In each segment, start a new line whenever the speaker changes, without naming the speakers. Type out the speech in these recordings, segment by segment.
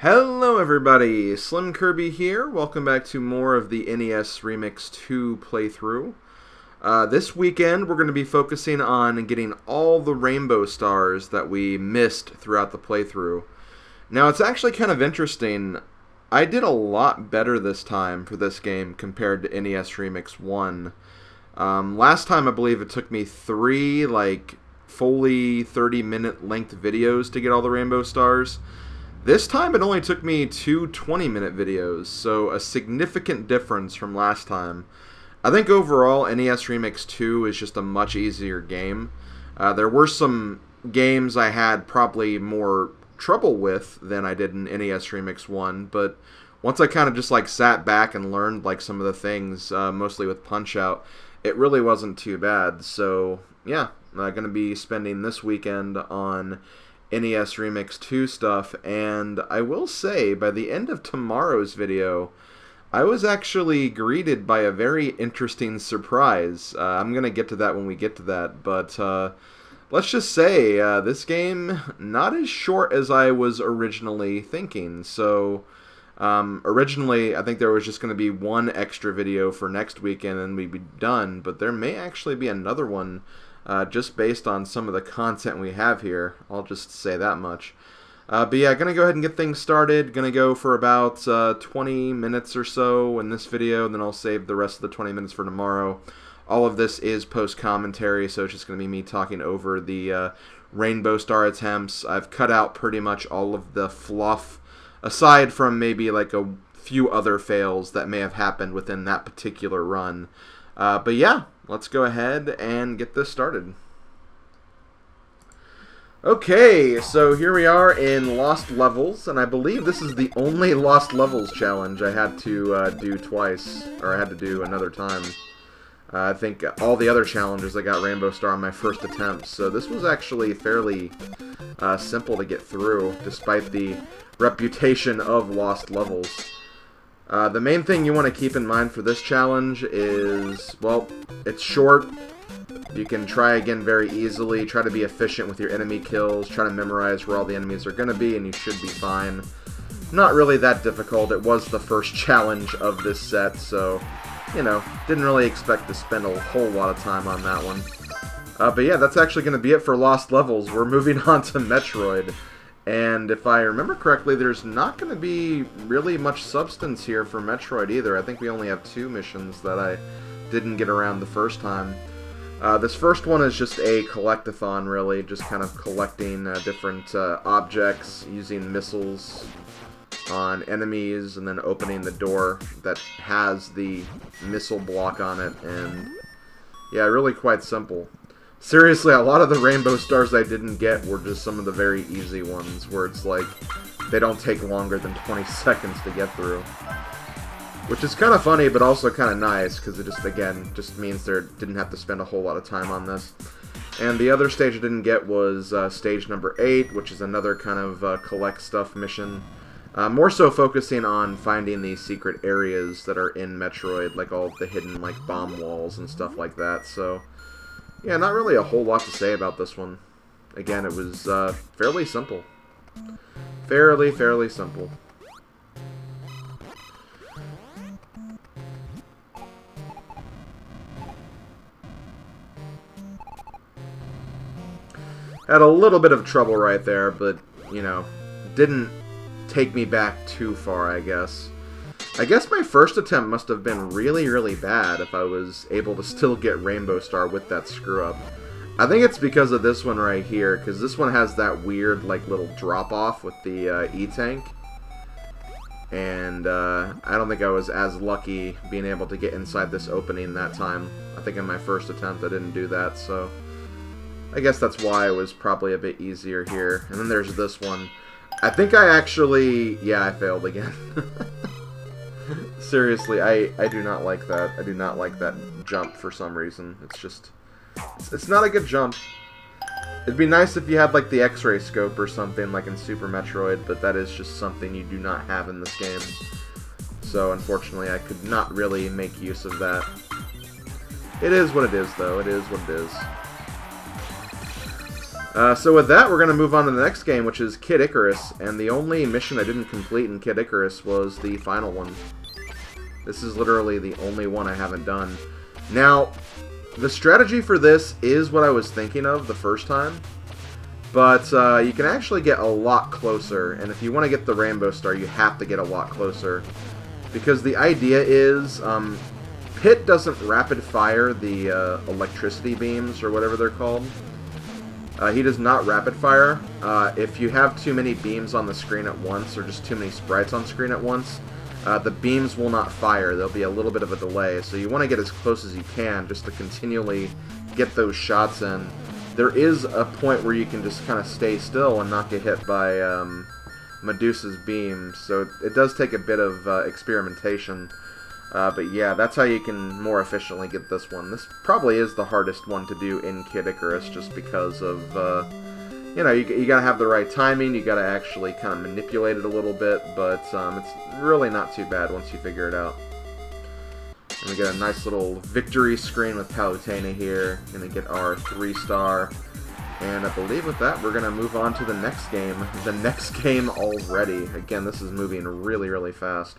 Hello everybody, SlimKirby here. Welcome back to more of the NES Remix 2 playthrough. This weekend we're going to be focusing on getting all the rainbow stars that we missed throughout the playthrough. Now it's actually kind of interesting. I did a lot better this time for this game compared to NES Remix 1. Last time I believe it took me 3 fully 30-minute length videos to get all the rainbow stars. This time it only took me 2 20-minute videos, so a significant difference from last time. I think overall NES Remix 2 is just a much easier game. There were some games I had probably more trouble with than I did in NES Remix 1, but once I kind of just sat back and learned some of the things, mostly with Punch-Out, it really wasn't too bad. So yeah, I'm going to be spending this weekend on NES Remix 2 stuff, and I will say, by the end of tomorrow's video, I was actually greeted by a very interesting surprise. I'm going to get to that when we get to that, but let's just say, this game, not as short as I was originally thinking. So, originally, I think there was just going to be one extra video for next weekend and we'd be done, but there may actually be another one just based on some of the content we have here. I'll just say that much. But yeah, gonna go ahead and get things started. Gonna go for about 20 minutes or so in this video, and then I'll save the rest of the 20 minutes for tomorrow. All of this is post-commentary, so it's just gonna be me talking over the rainbow star attempts. I've cut out pretty much all of the fluff, aside from maybe a few other fails that may have happened within that particular run. But yeah, let's go ahead and get this started. Okay, so here we are in Lost Levels, and I believe this is the only Lost Levels challenge I had to do twice, or I had to do another time. I think all the other challenges I got Rainbow Star on my first attempt, so this was actually fairly simple to get through, despite the reputation of Lost Levels. The main thing you want to keep in mind for this challenge is, well, it's short. You can try again very easily. Try to be efficient with your enemy kills. Try to memorize where all the enemies are going to be, and you should be fine. Not really that difficult. It was the first challenge of this set, so, didn't really expect to spend a whole lot of time on that one. But yeah, that's actually going to be it for Lost Levels. We're moving on to Metroid. And if I remember correctly, there's not going to be really much substance here for Metroid either. I think we only have 2 missions that I didn't get around the first time. This first one is just a collectathon, really, just kind of collecting different objects, using missiles on enemies, and then opening the door that has the missile block on it, and yeah, really quite simple. Seriously, a lot of the rainbow stars I didn't get were just some of the very easy ones, where it's they don't take longer than 20 seconds to get through. Which is kind of funny, but also kind of nice, because it just means they didn't have to spend a whole lot of time on this. And the other stage I didn't get was stage number 8, which is another kind of collect stuff mission. More so focusing on finding the secret areas that are in Metroid, like all the hidden bomb walls and stuff like that, so yeah, not really a whole lot to say about this one. Again, it was fairly simple. Fairly simple. Had a little bit of trouble right there, but, didn't take me back too far, I guess. I guess my first attempt must have been really bad if I was able to still get Rainbow Star with that screw-up. I think it's because of this one right here, because this one has that weird, little drop-off with the E-Tank. And, I don't think I was as lucky being able to get inside this opening that time. I think in my first attempt I didn't do that, so I guess that's why it was probably a bit easier here. And then there's this one. I think I actually... yeah, I failed again. Seriously, I do not like that. I do not like that jump for some reason. It's just... it's not a good jump. It'd be nice if you had, the X-ray scope or something, like in Super Metroid, but that is just something you do not have in this game. So, unfortunately, I could not really make use of that. It is what it is, though. It is what it is. So with that, we're going to move on to the next game, which is Kid Icarus. And the only mission I didn't complete in Kid Icarus was the final one. This is literally the only one I haven't done. Now, the strategy for this is what I was thinking of the first time. But you can actually get a lot closer. And if you want to get the Rainbow Star, you have to get a lot closer. Because the idea is, Pit doesn't rapid fire the electricity beams, or whatever they're called. He does not rapid fire. If you have too many beams on the screen at once, or just too many sprites on screen at once, the beams will not fire. There'll be a little bit of a delay. So you want to get as close as you can just to continually get those shots in. There is a point where you can just kind of stay still and not get hit by Medusa's beam. So it does take a bit of experimentation. But yeah, that's how you can more efficiently get this one. This probably is the hardest one to do in Kid Icarus, just because of, you know, you gotta have the right timing, you gotta actually kind of manipulate it a little bit, but it's really not too bad once you figure it out. And we get a nice little victory screen with Palutena here. Gonna get our 3-star. And I believe with that, we're gonna move on to the next game. The next game already. Again, this is moving really, really fast.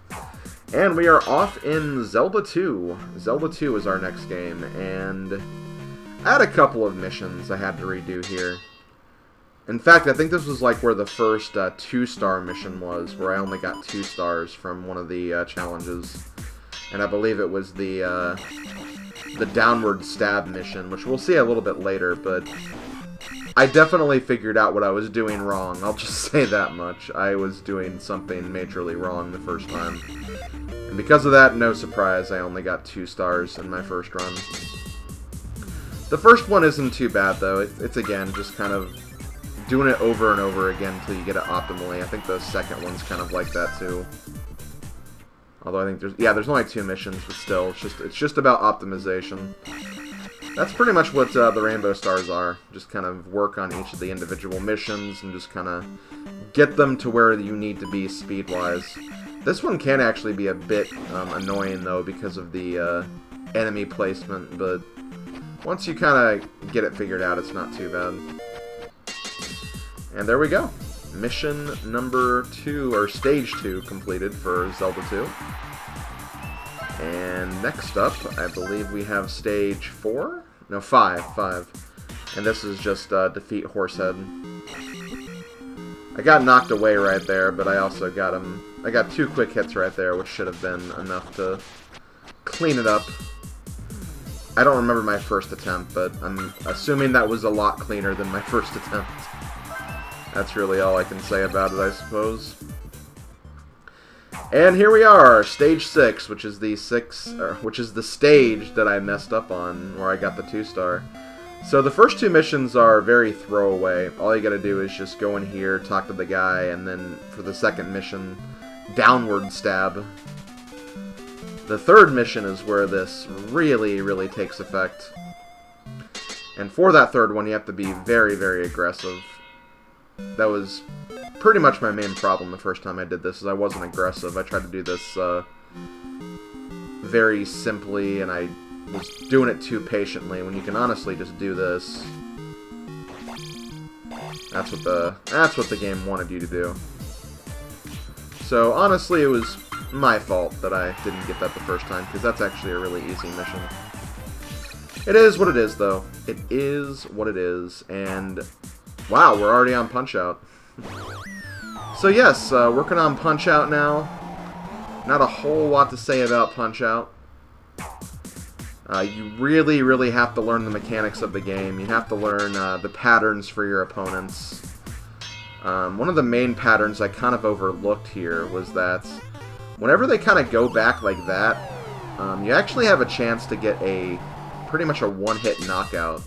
And we are off in Zelda II. Zelda II is our next game, and I had a couple of missions I had to redo here. In fact, I think this was like where the first 2-star mission was, where I only got 2 stars from one of the challenges. And I believe it was the downward stab mission, which we'll see a little bit later, but I definitely figured out what I was doing wrong. I'll just say that much. I was doing something majorly wrong the first time. And because of that, no surprise, I only got 2 stars in my first run. The first one isn't too bad, though. It's again, just kind of doing it over and over again until you get it optimally. I think the second one's kind of like that, too. Although I think there's only 2 missions, but still, it's just about optimization. That's pretty much what the Rainbow Stars are. Just kind of work on each of the individual missions and just kind of get them to where you need to be speed-wise. This one can actually be a bit annoying, though, because of the enemy placement, but once you kind of get it figured out, it's not too bad. And there we go. Mission number 2, or stage 2, completed for Zelda 2. And next up, I believe we have stage 4? No, 5. And this is just defeat Horsehead. I got knocked away right there, but I also got him. I got 2 quick hits right there, which should have been enough to clean it up. I don't remember my first attempt, but I'm assuming that was a lot cleaner than my first attempt. That's really all I can say about it, I suppose. And here we are, stage 6, which is the stage that I messed up on, where I got the 2-star. So the first 2 missions are very throwaway. All you gotta do is just go in here, talk to the guy, and then for the second mission, downward stab. The third mission is where this really, really takes effect. And for that third one, you have to be very, very aggressive. That was pretty much my main problem the first time I did this, is I wasn't aggressive. I tried to do this very simply, and I was doing it too patiently, when you can honestly just do this. That's what the game wanted you to do. So honestly, it was my fault that I didn't get that the first time, because that's actually a really easy mission. It is what it is, though. It is what it is, and wow, we're already on Punch-Out. So yes, working on Punch-Out now. Not a whole lot to say about Punch-Out. You really, really have to learn the mechanics of the game. You have to learn the patterns for your opponents. One of the main patterns I kind of overlooked here was that whenever they kind of go back like that, you actually have a chance to get pretty much a one-hit knockout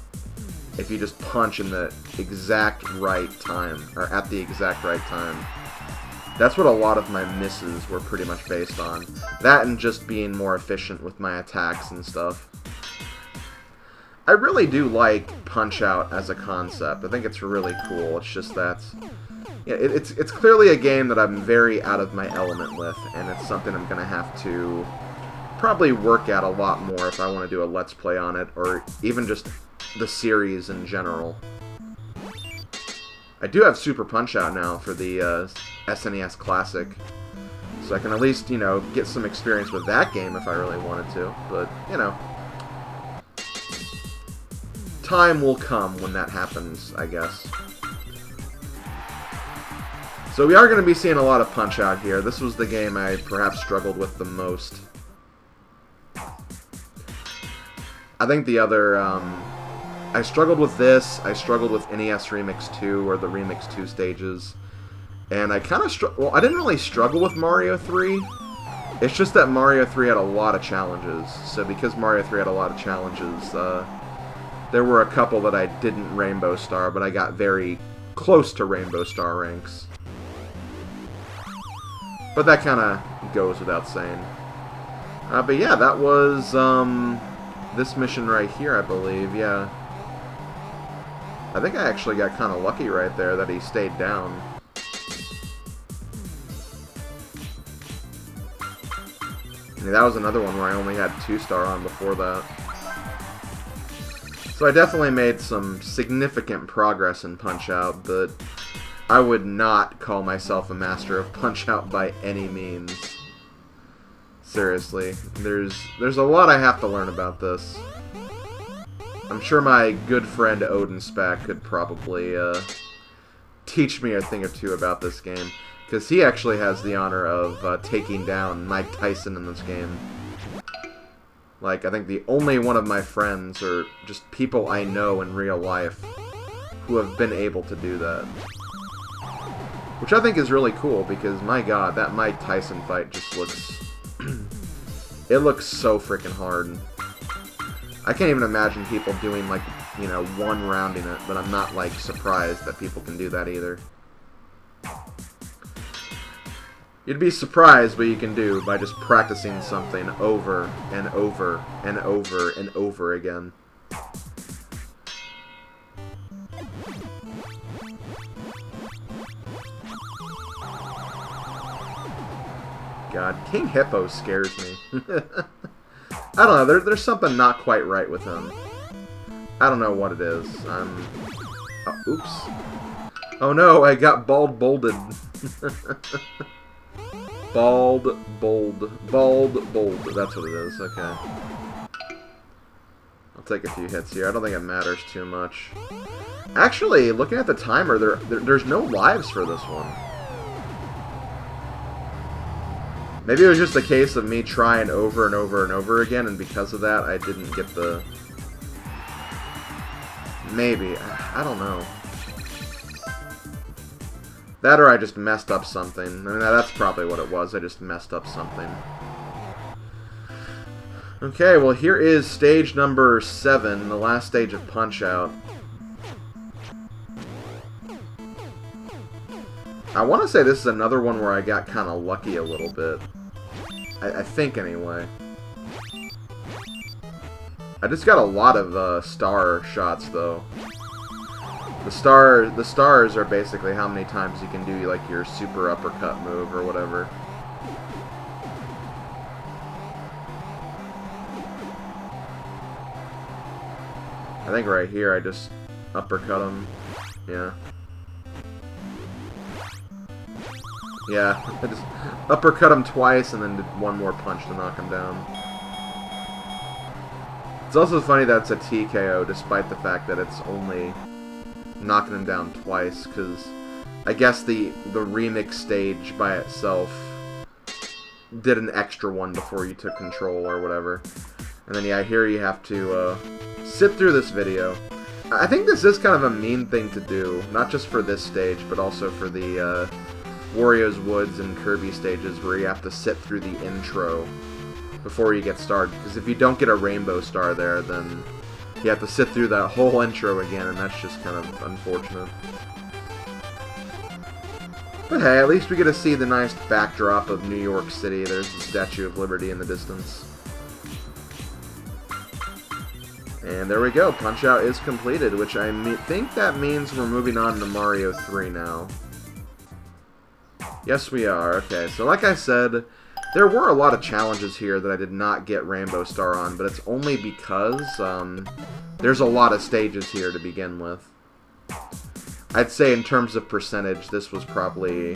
if you just punch in the exact right time, or at the exact right time. That's what a lot of my misses were pretty much based on. That and just being more efficient with my attacks and stuff. I really do like Punch-Out as a concept. I think it's really cool. It's just that it's clearly a game that I'm very out of my element with, and it's something I'm going to have to probably work at a lot more if I want to do a Let's Play on it, or even just the series in general. I do have Super Punch-Out now for the SNES Classic. So I can at least, you know, get some experience with that game if I really wanted to. But, you know, time will come when that happens, I guess. So we are going to be seeing a lot of Punch-Out here. This was the game I perhaps struggled with the most. I think the other, I struggled with this, I struggled with NES Remix 2, or the Remix 2 stages. And I kind of well, I didn't really struggle with Mario 3. It's just that Mario 3 had a lot of challenges. So because Mario 3 had a lot of challenges, there were a couple that I didn't Rainbow Star, but I got very close to Rainbow Star ranks. But that kind of goes without saying. But yeah, that was this mission right here, I believe, yeah. I think I actually got kind of lucky right there that he stayed down. I mean, that was another one where I only had 2-star on before that. So I definitely made some significant progress in Punch-Out, but I would not call myself a master of Punch-Out by any means. Seriously, there's a lot I have to learn about this. I'm sure my good friend Odin Spack could probably teach me a thing or two about this game, because he actually has the honor of taking down Mike Tyson in this game. Like, I think the only one of my friends, or just people I know in real life, who have been able to do that. Which I think is really cool, because, my god, that Mike Tyson fight just looks... it looks so freaking hard. I can't even imagine people doing, like, you know, one round in it, but I'm not, like, surprised that people can do that either. You'd be surprised what you can do by just practicing something over and over and over and over again. God, King Hippo scares me. I don't know, there's something not quite right with him. I don't know what it is. Oh, oops. Oh no, I got bolded. Bald, bold, that's what it is, okay. I'll take a few hits here, I don't think it matters too much. Actually, looking at the timer, there's no lives for this one. Maybe it was just a case of me trying over and over and over again, and because of that, I didn't get the... Maybe. I don't know. That or I just messed up something. I mean, that's probably what it was. I just messed up something. Okay, well, here is stage number 7, the last stage of Punch-Out. I want to say this is another one where I got kind of lucky a little bit. I think, anyway. I just got a lot of star shots, though. The stars are basically how many times you can do, like, your super uppercut move or whatever. I think right here I just uppercut him. Yeah. Yeah, I just uppercut him twice and then did one more punch to knock him down. It's also funny that it's a TKO, despite the fact that it's only knocking him down twice, because I guess the remix stage by itself did an extra one before you took control or whatever. And then, yeah, here you have to sit through this video. I think this is kind of a mean thing to do, not just for this stage, but also for the Wario's Woods and Kirby stages where you have to sit through the intro before you get started. Because if you don't get a Rainbow Star there, then you have to sit through that whole intro again, and that's just kind of unfortunate. But hey, at least we get to see the nice backdrop of New York City. There's the Statue of Liberty in the distance. And there we go, Punch-Out is completed, which I think that means we're moving on to Mario 3 now. Yes, we are. Okay, so like I said, there were a lot of challenges here that I did not get Rainbow Star on, but it's only because there's a lot of stages here to begin with. I'd say in terms of percentage, this was probably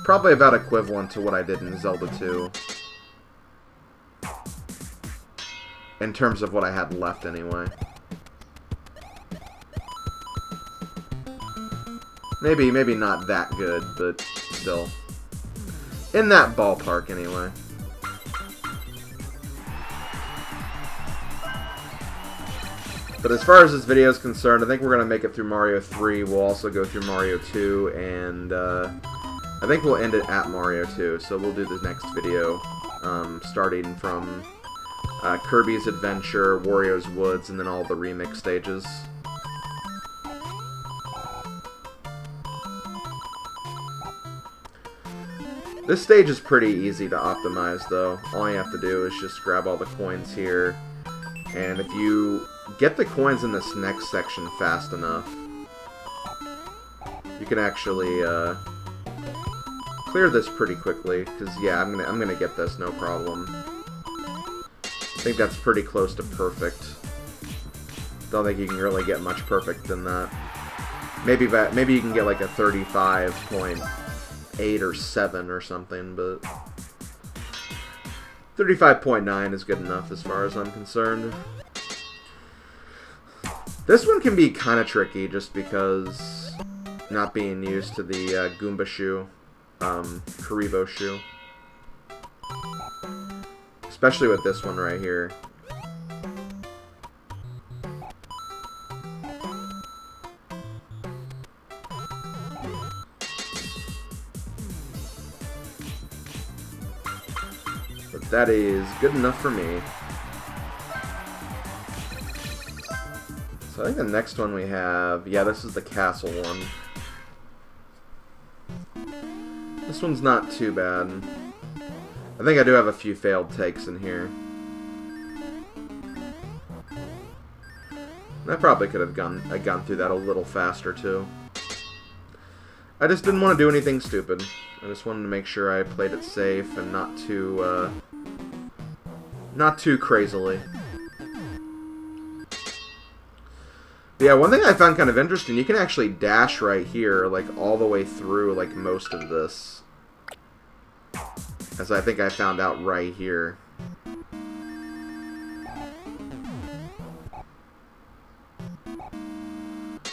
about equivalent to what I did in Zelda II. In terms of what I had left, anyway. Maybe not that good, but still. In that ballpark, anyway. But as far as this video is concerned, I think we're going to make it through Mario 3. We'll also go through Mario 2, and I think we'll end it at Mario 2. So we'll do the next video, starting from Kirby's Adventure, Wario's Woods, and then all the remix stages. This stage is pretty easy to optimize, though. All you have to do is just grab all the coins here, and if you get the coins in this next section fast enough, you can actually clear this pretty quickly. Because yeah, I'm gonna get this no problem. I think that's pretty close to perfect. Don't think you can really get much perfect than that. Maybe you can get like a 35.8 or 7 or something, but 35.9 is good enough as far as I'm concerned. This one can be kind of tricky just because not being used to the Goomba shoe, Karibo shoe. Especially with this one right here. But that is good enough for me. So I think the next one we have, yeah, this is the castle one. This one's not too bad. I think I do have a few failed takes in here. I probably could have gone through that a little faster too. I just didn't want to do anything stupid. I just wanted to make sure I played it safe and not too crazily. Yeah, one thing I found kind of interesting, you can actually dash right here, like, all the way through, like, most of this. As I think I found out right here.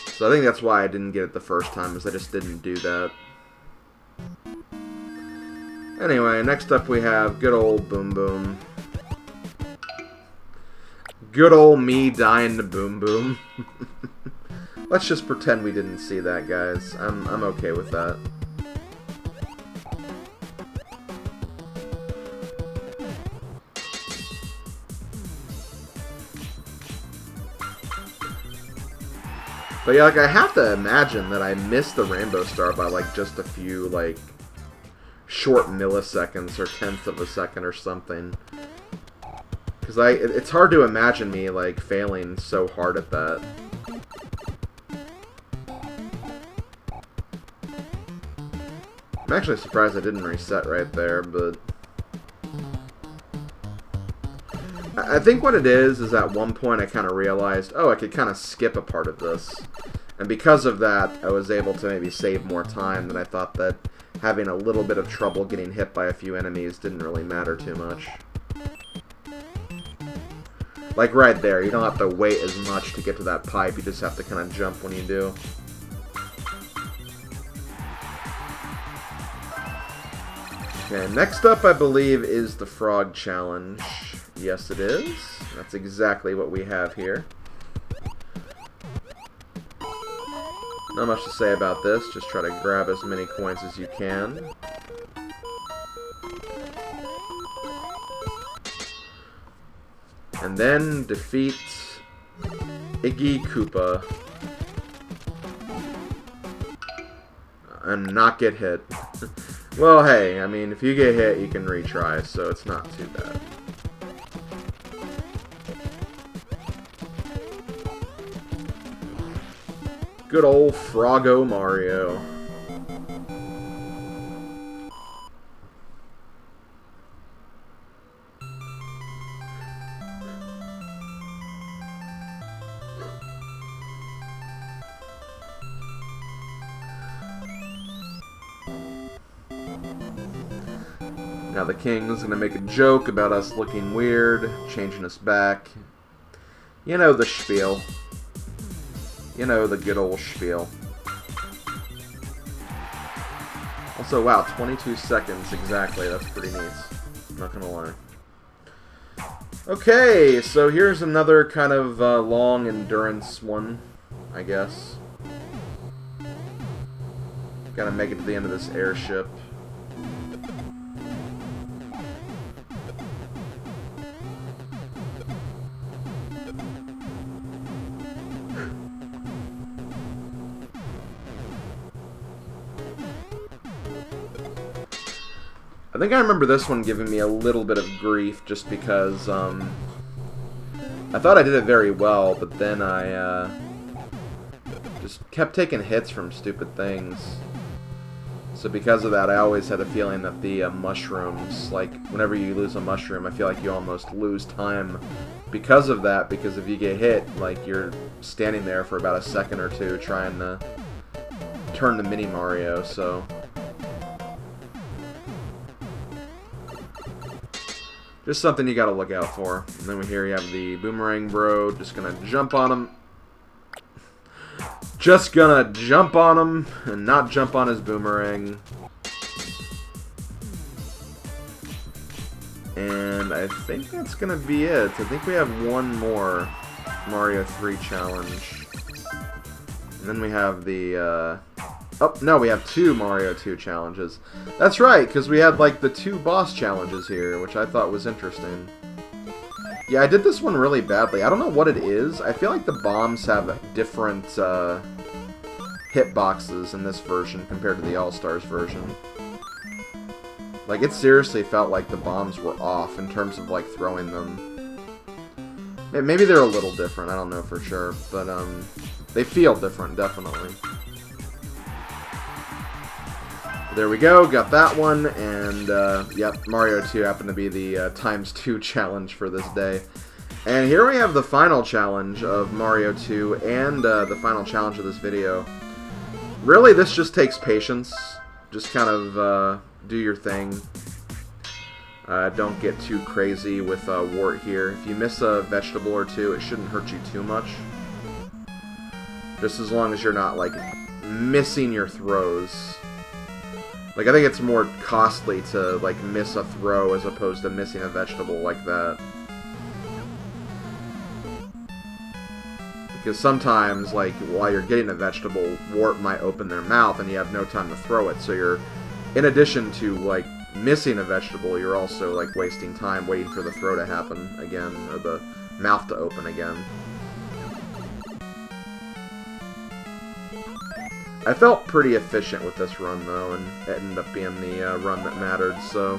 So I think that's why I didn't get it the first time, is I just didn't do that. Anyway, next up we have good old Boom Boom. Good old me dying to Boom Boom. Let's just pretend we didn't see that, guys. I'm okay with that. But yeah, like, I have to imagine that I missed the Rainbow Star by like just a few like short milliseconds or tenths of a second or something. Because it's hard to imagine me, like, failing so hard at that. I'm actually surprised I didn't reset right there, but... I think what it is at one point I kind of realized, oh, I could kind of skip a part of this. And because of that, I was able to maybe save more time, and I thought that having a little bit of trouble getting hit by a few enemies didn't really matter too much. Like right there, you don't have to wait as much to get to that pipe, you just have to kind of jump when you do. Okay, next up I believe is the Frog Challenge. Yes it is. That's exactly what we have here. Not much to say about this, just try to grab as many coins as you can. And then defeat Iggy Koopa. And not get hit. Well, hey, I mean, if you get hit, you can retry, so it's not too bad. Good old Froggo Mario. Now the king's gonna make a joke about us looking weird, changing us back. You know the spiel. You know the good old spiel. Also, wow, 22 seconds exactly. That's pretty neat. I'm not gonna lie. Okay, so here's another kind of long endurance one, I guess. Gotta make it to the end of this airship. I think I remember this one giving me a little bit of grief just because I thought I did it very well, but then I just kept taking hits from stupid things. So because of that, I always had a feeling that the mushrooms, like whenever you lose a mushroom, I feel like you almost lose time because of that, because if you get hit, like you're standing there for about a second or two trying to turn to Mini Mario, so... just something you gotta look out for. And then here you have the Boomerang Bro, just gonna jump on him. Just gonna jump on him and not jump on his boomerang. And I think that's gonna be it. I think we have one more Mario 3 challenge. And then we have the, oh, no, we have 2 Mario 2 challenges. That's right, because we had, like, the 2 boss challenges here, which I thought was interesting. Yeah, I did this one really badly. I don't know what it is. I feel like the bombs have different hitboxes in this version compared to the All-Stars version. Like, it seriously felt like the bombs were off in terms of, like, throwing them. Maybe they're a little different, I don't know for sure, but, they feel different, definitely. There we go, got that one, and, yep, Mario 2 happened to be the ×2 challenge for this day. And here we have the final challenge of Mario 2, and the final challenge of this video. Really, this just takes patience. Just kind of do your thing. Don't get too crazy with Wart here. If you miss a vegetable or two, it shouldn't hurt you too much. Just as long as you're not, like, missing your throws. Like, I think it's more costly to, like, miss a throw as opposed to missing a vegetable like that. Because sometimes, like, while you're getting a vegetable, Wart might open their mouth and you have no time to throw it. So you're, in addition to, like, missing a vegetable, you're also, like, wasting time waiting for the throw to happen again, or the mouth to open again. I felt pretty efficient with this run, though, and it ended up being the run that mattered, so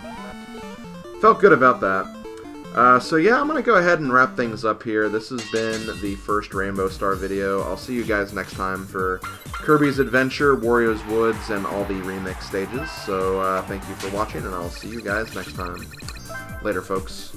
felt good about that. So yeah, I'm going to go ahead and wrap things up here. This has been the first Rainbow Star video. I'll see you guys next time for Kirby's Adventure, Wario's Woods, and all the remix stages. So thank you for watching, and I'll see you guys next time. Later, folks.